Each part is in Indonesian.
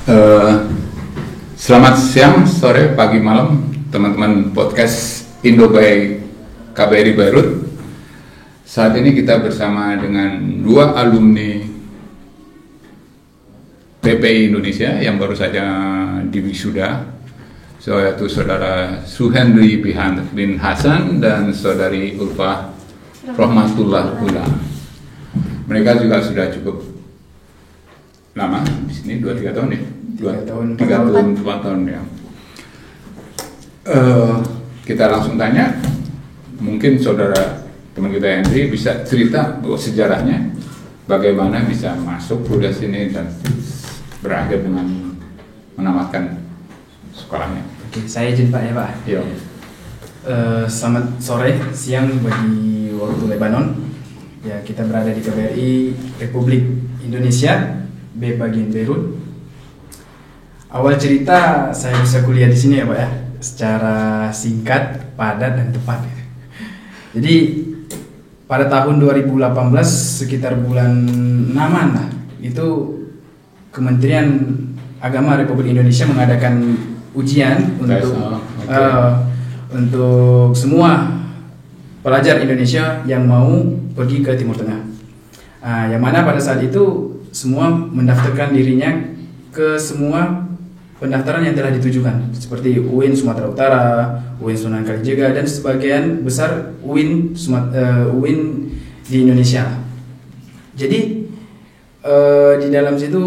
Eh, Selamat siang, sore, pagi, malam, teman-teman podcast Indo by KBRI Beirut. Saat ini kita bersama dengan dua alumni PPI Indonesia yang baru saja diwisuda, yaitu saudara Suhendri bin Hasan dan saudari Ulfah Rahmatullah Ula. Mereka juga sudah cukup lama di sini, 2-3 tahun ya? 3 tahun, 4 tahun ya. Kita langsung tanya, mungkin saudara teman kita Henry bisa cerita sejarahnya, bagaimana bisa masuk kuliah sini dan berakhir dengan menamatkan sekolahnya. Oke, saya izin Pak ya Pak. Iya. Selamat sore, siang bagi waktu Lebanon. Ya, kita berada di KBRI Republik Indonesia, B bagian Beirut. Awal cerita saya bisa kuliah di sini ya Pak ya, secara singkat, padat dan tepat. Jadi pada tahun 2018 sekitar bulan 6-an lah, itu Kementerian Agama Republik Indonesia mengadakan ujian untuk semua pelajar Indonesia yang mau pergi ke Timur Tengah. Yang mana pada saat itu semua mendaftarkan dirinya ke semua pendaftaran yang telah ditujukan, seperti UIN Sumatera Utara, UIN Sunan Kalijaga, dan sebagian besar UIN di Indonesia. Jadi di dalam situ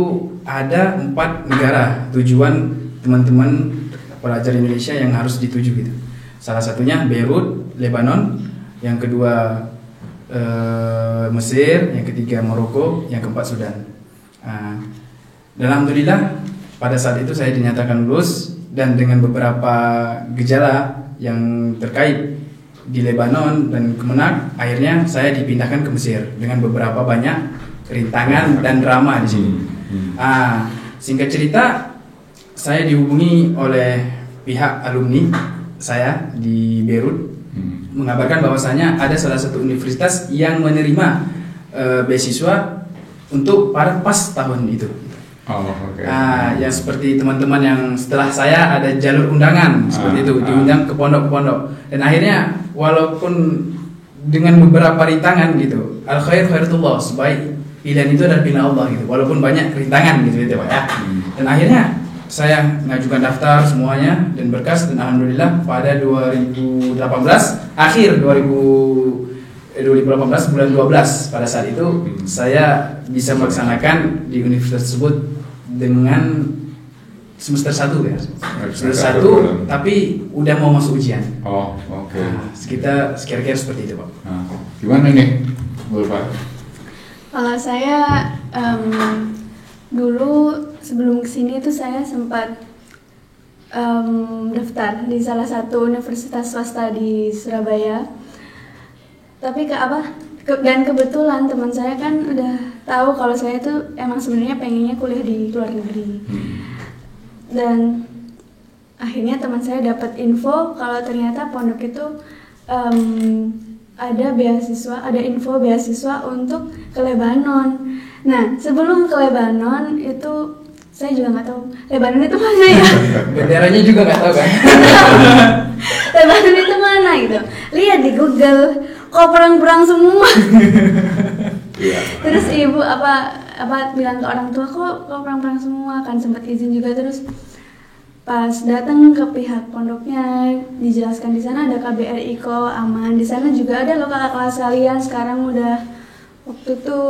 ada 4 negara tujuan teman-teman pelajar Indonesia yang harus dituju gitu. Salah satunya Beirut, Lebanon, yang kedua Mesir, yang ketiga Maroko, yang keempat Sudan. Dan alhamdulillah pada saat itu saya dinyatakan lulus, dan dengan beberapa gejala yang terkait di Lebanon dan Kemenak, akhirnya saya dipindahkan ke Mesir dengan beberapa banyak rintangan dan drama di sini. Singkat cerita, saya dihubungi oleh pihak alumni saya di Beirut, mengabarkan bahwasanya ada salah satu universitas yang menerima beasiswa untuk para pas tahun itu. Yang seperti teman-teman yang setelah saya ada jalur undangan seperti itu, diundang ke pondok-pondok, dan akhirnya walaupun dengan beberapa rintangan gitu, al khair khairatullah, sebaik pilihan itu adalah pilihan Allah gitu, walaupun banyak rintangan gitu Pak ya. Dan akhirnya saya mengajukan daftar semuanya dan berkas, dan alhamdulillah pada 2018 akhir 2018 bulan 12 pada saat itu saya bisa melaksanakan di universitas tersebut dengan semester 1 ya. Semester 1 tapi udah mau masuk ujian. Kira-kira seperti itu Pak. Gimana nih, Pak? Kalau saya dulu sebelum kesini tuh saya sempat daftar di salah satu universitas swasta di Surabaya. Tapi dan kebetulan teman saya kan udah tahu kalau saya tuh emang sebenarnya pengennya kuliah di luar negeri. Dan akhirnya teman saya dapat info kalau ternyata pondok itu ada info beasiswa untuk ke Lebanon. Nah, sebelum ke Lebanon itu saya juga nggak tahu Lebanon itu mana ya. Benderanya juga nggak tahu kan. Lebanon itu mana gitu. Lihat di Google, kok perang-perang semua. Terus ibu bilang ke orang tua, kok perang-perang semua, kan sempat izin juga. Terus pas datang ke pihak pondoknya dijelaskan di sana ada KBRI kok aman. Di sana juga ada loh kakak kelas kalian, sekarang udah waktu itu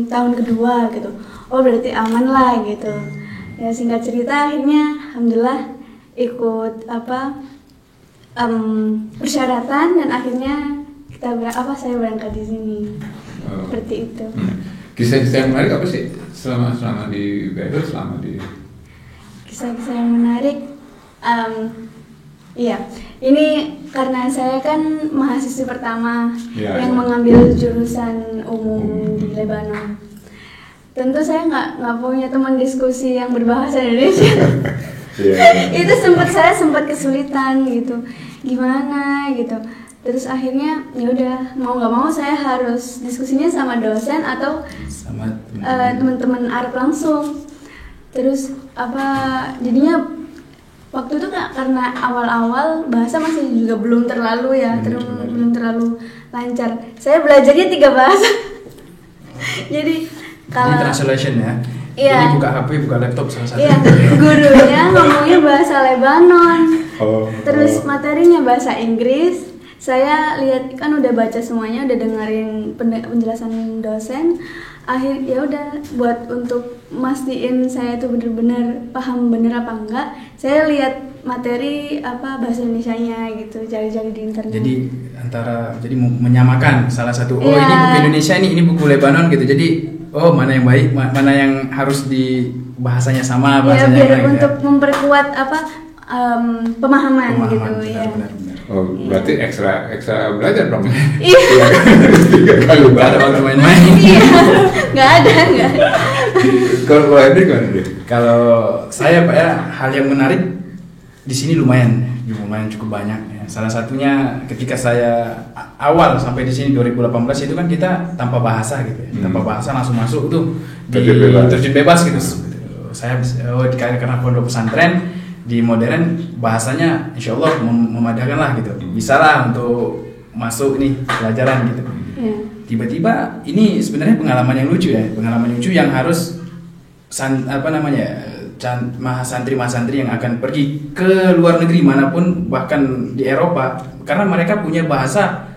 tahun kedua gitu. Oh berarti aman lah gitu. Ya singkat cerita akhirnya alhamdulillah ikut persyaratan, dan akhirnya saya berangkat di sini. Seperti itu. Kisah-kisah yang menarik apa sih selama di Beirut, Kisah-kisah yang menarik, ini karena saya kan mahasiswa pertama yang mengambil jurusan umum di Lebanon. Tentu saya nggak punya teman diskusi yang berbahasa Indonesia. Itu saya sempat kesulitan gitu, gimana gitu. Terus akhirnya ya udah mau nggak mau saya harus diskusinya sama dosen atau sama teman-teman Arab langsung. Terus jadinya waktu itu karena awal-awal bahasa masih juga belum terlalu ya, belum terlalu lancar. Saya belajarnya 3 bahasa. Jadi Ini translation ya. Iya. Jadi buka HP, buka laptop salah satu. Iya, gurunya ngomongnya bahasa Lebanon. Terus materinya bahasa Inggris. Saya lihat kan udah baca semuanya, udah dengerin penjelasan dosen. Ya udah buat untuk mastiin saya itu bener-bener paham bener apa enggak, saya lihat materi bahasa Indonesianya gitu, cari-cari di internet. Jadi jadi menyamakan salah satu ini buku Indonesia ini buku Lebanon gitu. Jadi mana yang baik, mana yang harus di bahasanya sama bahasanya. Biar untuk memperkuat pemahaman gitu ya. Benar. Oh, berarti ekstra belajar dong. Iya. Gak ada waktu main-main. Iya. Nggak ada. Kalau Hendrik gimana deh? Kalau saya Pak ya, hal yang menarik di sini lumayan cukup banyak ya. Salah satunya ketika saya awal sampai di sini 2018 itu kan kita tanpa bahasa gitu ya. Tanpa bahasa langsung masuk tuh terjun bebas gitu. Saya karena pondok pesantren di modern bahasanya insya Allah memadai lah gitu, bisa lah untuk masuk nih pelajaran gitu. Tiba-tiba ini sebenarnya pengalaman yang lucu yang harus santri-santri yang akan pergi ke luar negeri manapun, bahkan di Eropa, karena mereka punya bahasa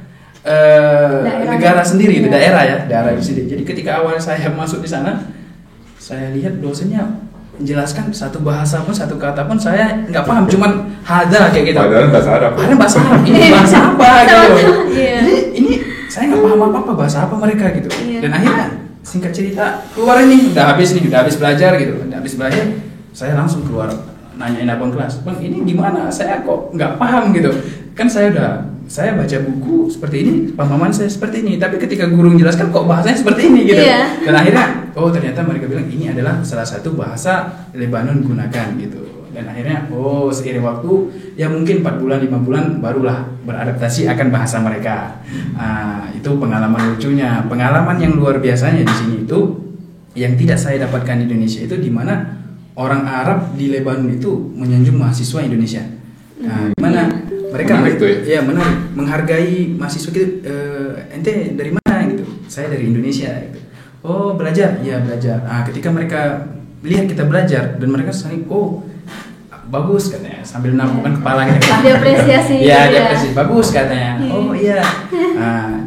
negara sendiri, daerah sendiri. Jadi ketika awal saya masuk di sana, saya lihat dosennya menjelaskan satu bahasa pun, satu kata pun saya nggak paham, cuman hada kayak gitu. Padahal bahasa Arab. Ini bahasa apa gitu. Iya. Ini saya nggak paham apa bahasa apa mereka gitu. Dan akhirnya singkat cerita keluar ini udah habis belajar gitu. Saya langsung keluar nanyain abang kelas, bang ini gimana? Saya kok nggak paham gitu. Kan saya baca buku seperti ini, pemahaman saya seperti ini, tapi ketika guru menjelaskan kok bahasanya seperti ini gitu. Dan akhirnya ternyata mereka bilang ini adalah salah satu bahasa Lebanon gunakan gitu. Dan akhirnya seiring waktu ya mungkin 4 bulan 5 bulan barulah beradaptasi akan bahasa mereka. Itu pengalaman lucunya, pengalaman yang luar biasanya di sini itu yang tidak saya dapatkan di Indonesia itu, di mana orang Arab di Lebanon itu menyanjung mahasiswa Indonesia. Gimana mereka menarik, menghargai mahasiswa gitu. Ente dari mana gitu? Saya dari Indonesia gitu. Oh belajar, ya belajar. Ketika mereka lihat kita belajar dan mereka saling bagus katanya, sambil nampakkan kepalanya. Diapresiasi. Diapresiasi. Bagus katanya. Oh iya.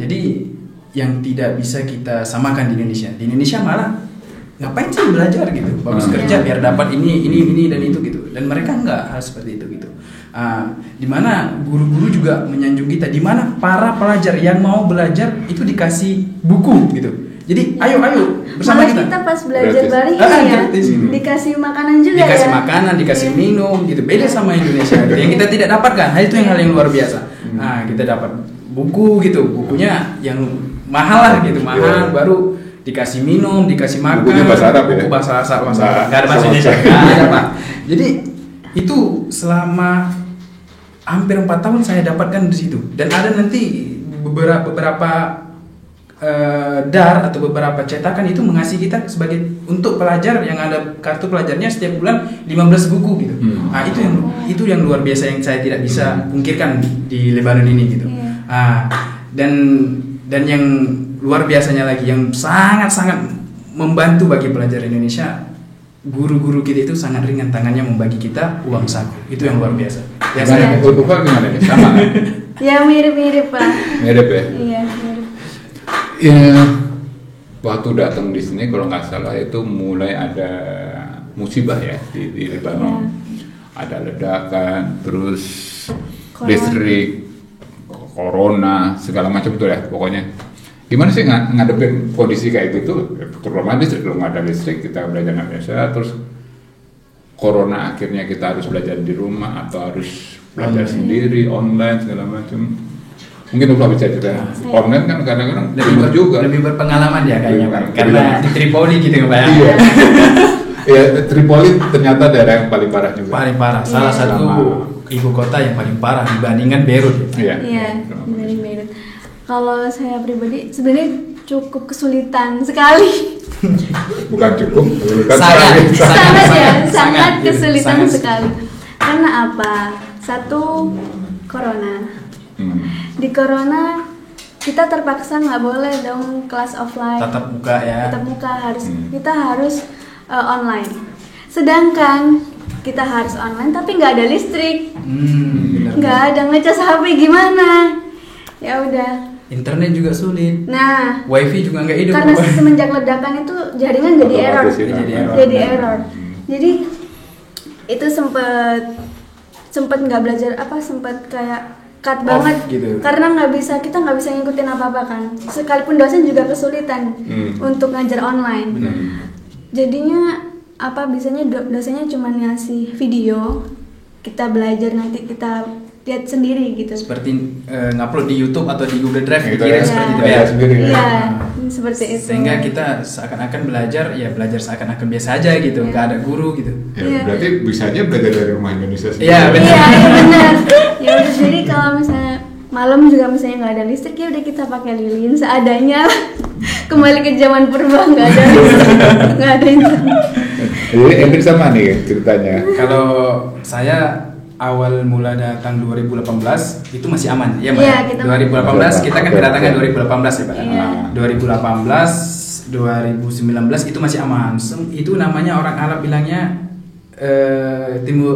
Jadi yang tidak bisa kita samakan di Indonesia. Di Indonesia malah ngapain sih belajar gitu? Bagus kerja biar dapat ini dan itu gitu. Dan mereka enggak hal seperti itu gitu. Dimana guru-guru juga menyanjung kita, dimana para pelajar yang mau belajar itu dikasih buku gitu. Jadi ayo bersama kita pas belajar Bali dikasih makanan juga, dikasih makanan, dikasih minum gitu. Beda sama Indonesia gitu. Yang kita tidak dapatkan. Itu hal yang luar biasa. Kita dapat buku gitu, bukunya yang mahal lah gitu, baru dikasih minum, dikasih makan. Bukunya bahasa Arab, buku bahasa Arab, nggak ada bahasa Indonesia, nggak ada Pak. Jadi itu selama hampir 4 tahun saya dapatkan di situ. Dan ada nanti beberapa dar atau beberapa cetakan itu mengasih kita sebagai untuk pelajar yang ada kartu pelajarnya setiap bulan 15 buku gitu. Itu yang luar biasa yang saya tidak bisa pungkirkan di Lebanon ini gitu. Dan yang luar biasanya lagi yang sangat-sangat membantu bagi pelajar Indonesia, guru-guru kita itu sangat ringan tangannya membagi kita uang saku. Itu yang luar biasa. Ya saya gimana nih? Sama kan? Ya mirip-mirip Pak. Mirip ya? Iya mirip. Ya, waktu datang di sini kalau nggak salah itu mulai ada musibah ya di Lebanon. Ada ledakan, terus listrik, corona, segala macam itu ya pokoknya. Gimana sih ngadepin kondisi kayak gitu? Terutama listrik, kalau nggak ada listrik kita belajar nggak biasa, terus corona akhirnya kita harus belajar di rumah atau harus belajar sendiri, online segala macam. Mungkin Ulfa bisa cerita. Online kan kadang-kadang lebih berpengalaman ya kayaknya Pak. Karena di Tripoli gitu ya Pak. Iya, Tripoli ternyata daerah yang paling parah juga. Paling parah. Salah satu ibu kota yang paling parah dibandingkan Beirut. Iya, dibanding Beirut. Kalau saya pribadi sebenarnya cukup kesulitan sekali. Bukan cukup, sangat ya. kesulitan sekali. Karena apa? Satu, corona. Di corona kita terpaksa nggak boleh dong kelas offline. Tatap muka ya. Tatap muka kita harus online. Sedangkan kita harus online tapi nggak ada listrik, nggak ada ngecas HP gimana? Ya udah. Internet juga sulit. Nah, wifi juga nggak hidup. Karena semenjak ledakan itu jaringan jadi error. Jadi error. Jadi itu sempet nggak belajar sempet kayak cut banget gitu. Karena kita nggak bisa ngikutin apa kan, sekalipun dosen juga kesulitan untuk ngajar online. Jadinya biasanya dosennya cuma ngasih video, kita belajar nanti kita lihat sendiri gitu, seperti ngupload di YouTube atau di Google Drive gitu dikirim seperti itu ya. Iya, seperti itu. Sehingga kita seakan-akan belajar seakan-akan biasa aja gitu, nggak ada guru gitu. Ya, berarti bisa aja belajar dari rumah Indonesia sendiri. Iya benar. Ya udah, jadi kalau misalnya malam juga misalnya nggak ada listrik, ya udah kita pakai lilin seadanya. Kembali ke zaman purba, nggak ada listrik, nggak ada internet. Jadi hampir sama nih ceritanya. Kalau saya awal mula datang 2018 itu masih aman ya Mbak. Iya, 2018 kita kan kedatangan 2018 ya Pak. Iya. 2018 2019 itu masih aman. Itu namanya orang Arab bilangnya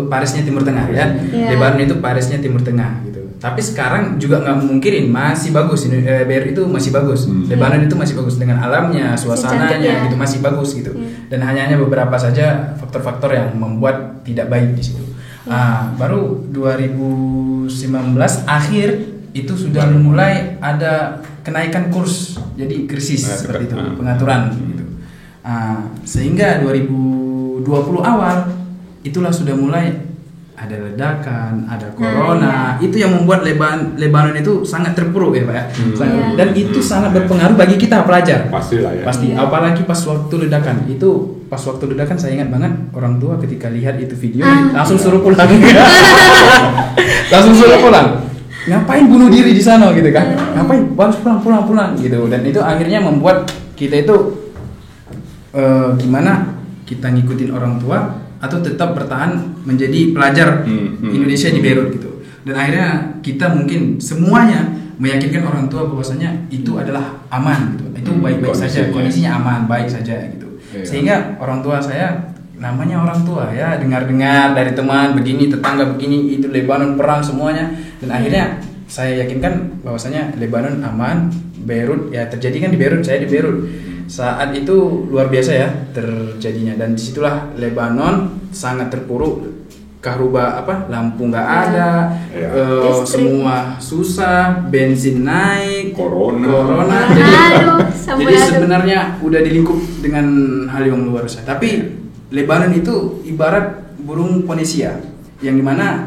Parisnya Timur Tengah ya. Iya. Lebanon itu Parisnya Timur Tengah gitu. Tapi sekarang juga nggak memungkirin, masih bagus. Beirut itu masih bagus. Lebanon itu masih bagus dengan alamnya, suasananya gitu masih bagus gitu. Dan hanya beberapa saja faktor-faktor yang membuat tidak baik di situ. Baru 2019 akhir itu sudah mulai ada kenaikan kurs, jadi krisis seperti itu, pengaturan gitu. Sehingga 2020 awal itulah sudah mulai ada ledakan, ada corona. Itu yang membuat Lebanon itu sangat terpuruk ya Pak ya. Dan itu sangat berpengaruh bagi kita pelajar. Pastilah ya. Pasti. Apalagi pas waktu ledakan. Pas waktu ledakan saya ingat banget orang tua ketika lihat itu video langsung suruh pulang. Langsung suruh pulang. Ngapain bunuh diri di sana gitu kan? Ngapain? Harus pulang gitu. Dan itu akhirnya membuat kita itu gimana kita ngikutin orang tua atau tetap bertahan menjadi pelajar Indonesia di Beirut gitu. Dan akhirnya kita mungkin semuanya meyakinkan orang tua bahwasanya itu adalah aman gitu. Itu baik-baik saja, kondisinya aman, baik saja gitu. Sehingga orang tua saya, namanya orang tua ya, dengar-dengar dari teman begini, tetangga begini, itu Lebanon perang semuanya. Dan akhirnya saya yakinkan bahwasanya Lebanon aman, Beirut ya terjadi kan di Beirut, saya di Beirut. Saat itu luar biasa ya terjadinya, dan disitulah Lebanon sangat terpuruk. Lampu nggak ada, semua susah, bensin naik, corona. Jadi sebenarnya udah dilingkup dengan hal yang luar biasa. Tapi Lebanon itu ibarat burung Phoenicia yang dimana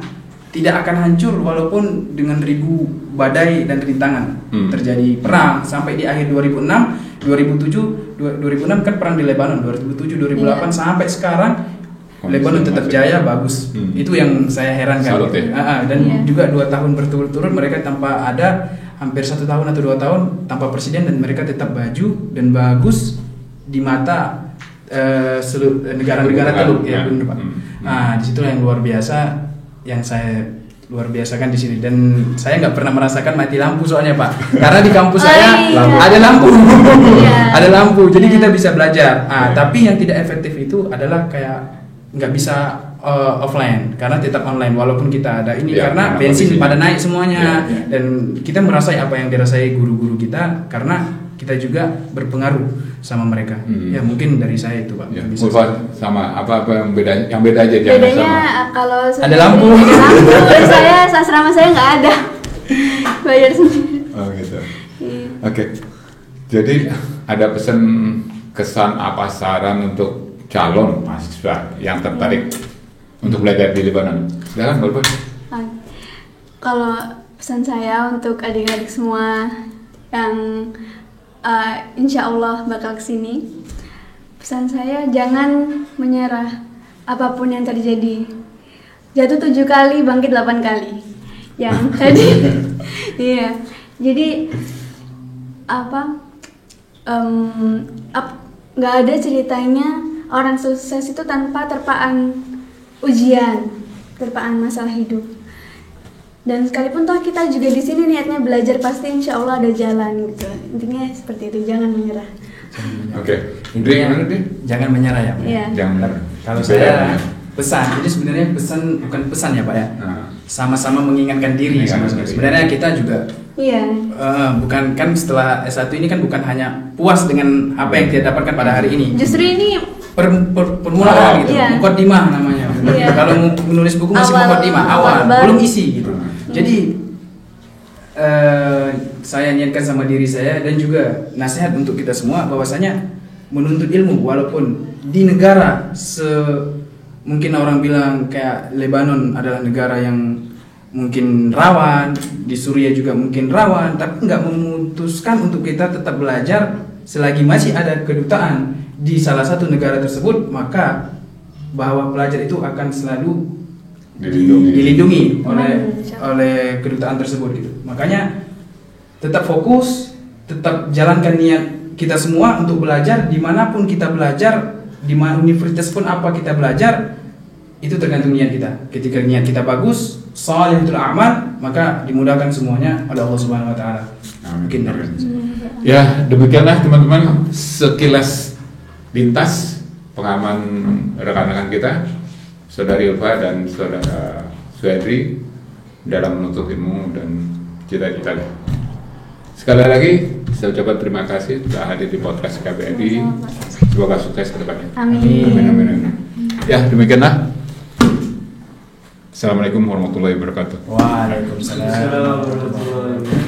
tidak akan hancur walaupun dengan ribu badai dan rintangan. Terjadi perang sampai di akhir 2006, 2006 kan perang di Lebanon, 2007, 2008 sampai sekarang Lebanon tetap jaya, bagus. Itu yang saya herankan. Dan juga 2 tahun berturut-turut mereka tanpa ada, hampir 1 tahun atau 2 tahun tanpa presiden, dan mereka tetap baju dan bagus di mata negara-negara teluk ya benar Pak. Disitulah yang luar biasa, yang saya luar biasakan di sini. Dan saya nggak pernah merasakan mati lampu soalnya Pak, karena di kampus saya ada lampu. Ada lampu, jadi kita bisa belajar. Tapi yang tidak efektif itu adalah kayak nggak bisa offline, karena tetap online walaupun kita ada ini karena bensin pada naik semuanya. Dan kita merasai apa yang dirasai guru-guru kita, karena kita juga berpengaruh sama mereka. Ya mungkin dari saya itu Pak. Sama apa yang beda aja jangan bedanya sama. Kalau ada lampu. Saya asrama saya nggak ada, bayar sendiri. Oh gitu. Oke. Jadi ada pesan, kesan, apa saran untuk calon mahasiswa yang tertarik untuk belajar di Lebanon? Silakan Bapak. Kalau pesan saya untuk adik-adik semua yang insya Allah bakal kesini, pesan saya jangan menyerah apapun yang terjadi. Jatuh 7 kali, bangkit 8 kali. Yang tadi, iya. Jadi nggak ada ceritanya orang sukses itu tanpa terpaan ujian, terpaan masalah hidup. Dan sekalipun toh kita juga di sini niatnya belajar, pasti insya Allah ada jalan gitu. Intinya seperti itu, jangan menyerah. Oke. Intinya gimana deh? Jangan menyerah ya Pak. Iya. Jangan menyerah. Kalau Beda saya ya? pesan, ini sebenarnya pesan bukan pesan ya Pak ya. Nah. Sama-sama mengingatkan diri. Mengingatkan diri. Sebenarnya kita juga Iya. bukan kan setelah S1 ini kan bukan hanya puas dengan apa yang kita dapatkan pada hari ini. Justru ini Permulaan gitu, Iya. mukadimah namanya. Iya. Kalau menulis buku masih Awal- mukadimah, awal, awal baru. belum isi gitu. Jadi saya niatkan sama diri saya dan juga nasihat untuk kita semua bahwasanya menuntut ilmu walaupun di negara mungkin orang bilang kayak Lebanon adalah negara yang mungkin rawan, di Suriah juga mungkin rawan, tapi nggak memutuskan untuk kita tetap belajar selagi masih ada kedutaan di salah satu negara tersebut, maka bahwa pelajar itu akan selalu dilindungi oleh kedutaan tersebut gitu. Makanya tetap fokus, tetap jalankan niat kita semua untuk belajar dimanapun kita belajar, di mana universitas pun apa kita belajar, itu tergantung niat kita. Ketika niat kita bagus, shalihatul a'mal, maka dimudahkan semuanya oleh Allah Subhanahu wa taala. Mungkin Ya, demikianlah teman-teman sekilas lintas pengalaman rekan-rekan kita, Saudari Ulfa dan Saudara Suhendri dalam menuntut ilmu dan cita-cita. Sekali lagi saya ucapkan terima kasih telah hadir di podcast KBRI. Semoga sukses ke depannya. Amin. Amin. Ya, demikianlah. Assalamualaikum warahmatullahi wabarakatuh. Waalaikumsalam warahmatullahi wabarakatuh.